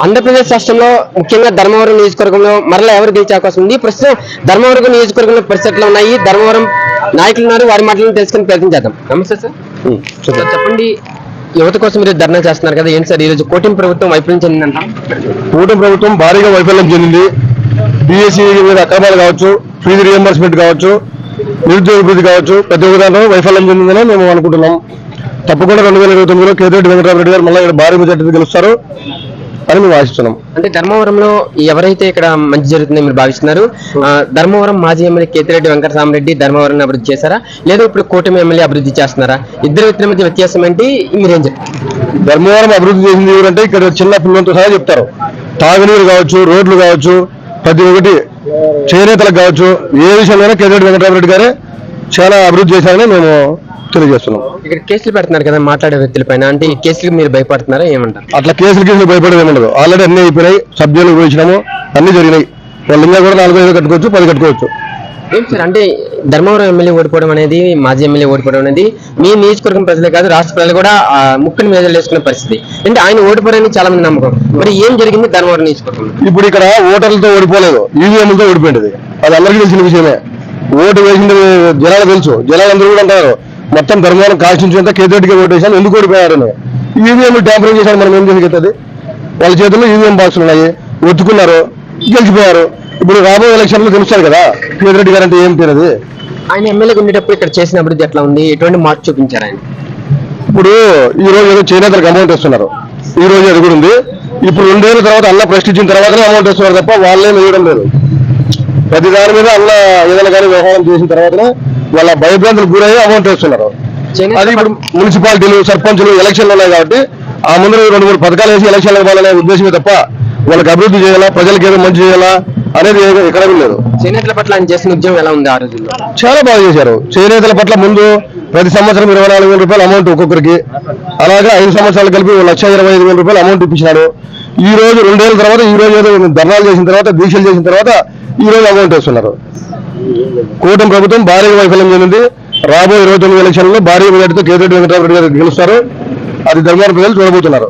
ఆంధ్రప్రదేశ్ రాష్ట్రంలో ముఖ్యంగా ధర్మవరం నియోజకవర్గంలో మరలా ఎవరు గెలిచే అవకాశం ఉంది? ప్రస్తుతం ధర్మవరం నియోజకవర్గంలో పరిస్థితులు ఉన్నాయి. ధర్మవరం నాయకులు ఉన్నారు, వారి మాటలను తెలుసుకుని ప్రయత్నం చేద్దాం. నమస్తే సార్. సార్ చెప్పండి, యువత కోసం మీరు ధర్నా చేస్తున్నారు కదా, ఏంటి సార్ ఈ రోజు కూటమి ప్రభుత్వం వైఫల్యం చెందిందంట? కూటమి ప్రభుత్వం భారీగా వైఫల్యం చెందింది. బీఎస్సీ మీద అక్రమాలు కావచ్చు, ఫీజు రియంబర్స్మెంట్ కావచ్చు, నిరుద్యోగ వృద్ధి కావచ్చు, ప్రతి ఒక్కదాంట్లో వైఫల్యం చెందిందని మేము అనుకుంటున్నాం. తప్పకుండా 2029లో కేతిరెడ్డి వెంకటరామరెడ్డి గారు మళ్ళీ ఇక్కడ భారీ మెజార్టీతో గెలుస్తారు అని మేము ఆశిస్తున్నాం. అంటే ధర్మవరంలో ఎవరైతే ఇక్కడ మంచి జరుగుతుందని మీరు భావిస్తున్నారు? ధర్మవరం మాజీ ఎమ్మెల్యే కేతిరెడ్డి వెంకటరామరెడ్డి ధర్మవరం అభివృద్ధి చేశారా, లేదా ఇప్పుడు కూటమి ఎమ్మెల్యే అభివృద్ధి చేస్తున్నారా? ఇద్దరు వ్యక్తుల మధ్య వ్యత్యాసం ఏంటి, మీరేం చెప్తారు? ధర్మవరం అభివృద్ధి చేసింది ఎవరంటే ఇక్కడ చిన్న పిల్లలతో సహా చెప్తారు. తాగునీరు కావచ్చు, రోడ్లు కావచ్చు, ప్రతి ఒక్కటి చేనేతలకు కావచ్చు, ఏ విషయంలోనే కేతిరెడ్డి వెంకటరామరెడ్డి గారే చాలా అభివృద్ధి చేశారని మేము తెలియజేస్తున్నాం. ఇక్కడ కేసులు పెడుతున్నారు కదా మాట్లాడే వ్యక్తుల పైన, అంటే ఈ కేసులకు మీరు భయపడుతున్నారా, ఏమంటారు? అట్లా కేసులు భయపడేది ఏముండదు. ఆల్రెడీ అన్ని అయిపోయినాయి, సబ్జెక్టులు పోయించినాము, అన్ని జరిగినాయి. వాళ్ళు ఇంకా కూడా 4-5 కట్టుకోవచ్చు, 10 కట్టుకోవచ్చు. ఏం సార్, అంటే ధర్మవరం ఎమ్మెల్యే ఓడిపోవడం అనేది, మాజీ ఎమ్మెల్యే ఓడిపోవడం అనేది మీ నియోజకవర్గం ప్రజలే కాదు రాష్ట్ర ప్రజలు కూడా ముక్కుని మీద వేసుకునే పరిస్థితి. అంటే ఆయన ఓడిపోవడానికి చాలా మంది నమ్మకం. మరి ఏం జరిగింది ధర్మవరం నియోజకవర్గంలో? ఇప్పుడు ఇక్కడ ఓటర్లతో ఓడిపోలేదు, ఈవీఎంలతో ఓడిపోయింది. అది అందరికీ తెలిసిన విషయమే. ఓటు వేసింది జనాలు తెలుసు. జనాలందరూ కూడా అంటారు మొత్తం ధర్మవరం కాన్స్టిట్యూన్సీ అంతా కేతిరెడ్డికి ఓటు వేసాను, ఎందుకు ఓడిపోయారని. ఈవీఎంలు ట్యాంపరింగ్ చేశారు, మనం ఏం జరిగేది? వాళ్ళ చేతుల్లో ఈవీఎం బాక్సులు ఉన్నాయి, ఒత్తుకున్నారు, గెలిచిపోయారు. ఇప్పుడు రాబోయే ఎలక్షన్ లో తెలుస్తారు కదా కేతిరెడ్డి గారు అంటే ఏం తెలియదు. ఆయన ఎమ్మెల్యేగా ఉండేటప్పుడు ఇక్కడ చేసిన అభివృద్ధి ఎట్లా ఉంది, ఎటువంటి మార్పు చూపించారు ఆయన? ఇప్పుడు ఈ రోజు ఏదో చేనేతలకు అమౌంట్ ఇస్తున్నారు, ఈ రోజు అది కూడా ఉంది. ఇప్పుడు 2 ఏళ్ళ తర్వాత అన్న ప్రశ్నించిన తర్వాతనే అమౌంట్ ఇస్తున్నారు తప్ప వాళ్ళేం వేయడం లేదు. ప్రతి దాని మీద అన్న ఏదైనా కానీ వ్యవహారం చేసిన తర్వాతనే వాళ్ళ భయభ్రాంతులకు గురయ్యి అమౌంట్ వేస్తున్నారు. అది ఇప్పుడు మున్సిపాలిటీలు, సర్పంచులు ఎలక్షన్లు ఉన్నాయి కాబట్టి ఆ ముందు 2-3 పథకాలు వేసి ఎలక్షన్లు ఇవ్వాలనే ఉద్దేశమే తప్ప వాళ్ళకి అభివృద్ధి చేయాలా, ప్రజలకు ఏదో మంచి చేయాలా అనేది ఎక్కడ లేదు. చేనేతల పట్ల ఆయన చేసిన ఉద్యమం ఎలా ఉంది ఆ రోజుల్లో? చాలా బాగా చేశారు. చేనేతల పట్ల ముందు ప్రతి సంవత్సరం 24,000 రూపాయలు అమౌంట్ ఒక్కొక్కరికి, అలాగే 5 సంవత్సరాలు కలిపి 1,25,000 రూపాయలు అమౌంట్ ఇప్పించినాడు. ఈ రోజు 2 ఏళ్ళ తర్వాత, ఈ రోజు ఏదో ధర్నాలు చేసిన తర్వాత, దీక్షలు చేసిన తర్వాత ఈ రోజు అమౌంట్ వేస్తున్నారు. కూటమి ప్రభుత్వం భారీగా వైఫల్యం చెందింది. రాబోయే 29 ఎలక్షన్లో భారీ మెజార్టీతో కేతిరెడ్డి వెంకటరామరెడ్డి గారు గెలుస్తారు. అది ధర్మవరం ప్రజలు చూడబోతున్నారు.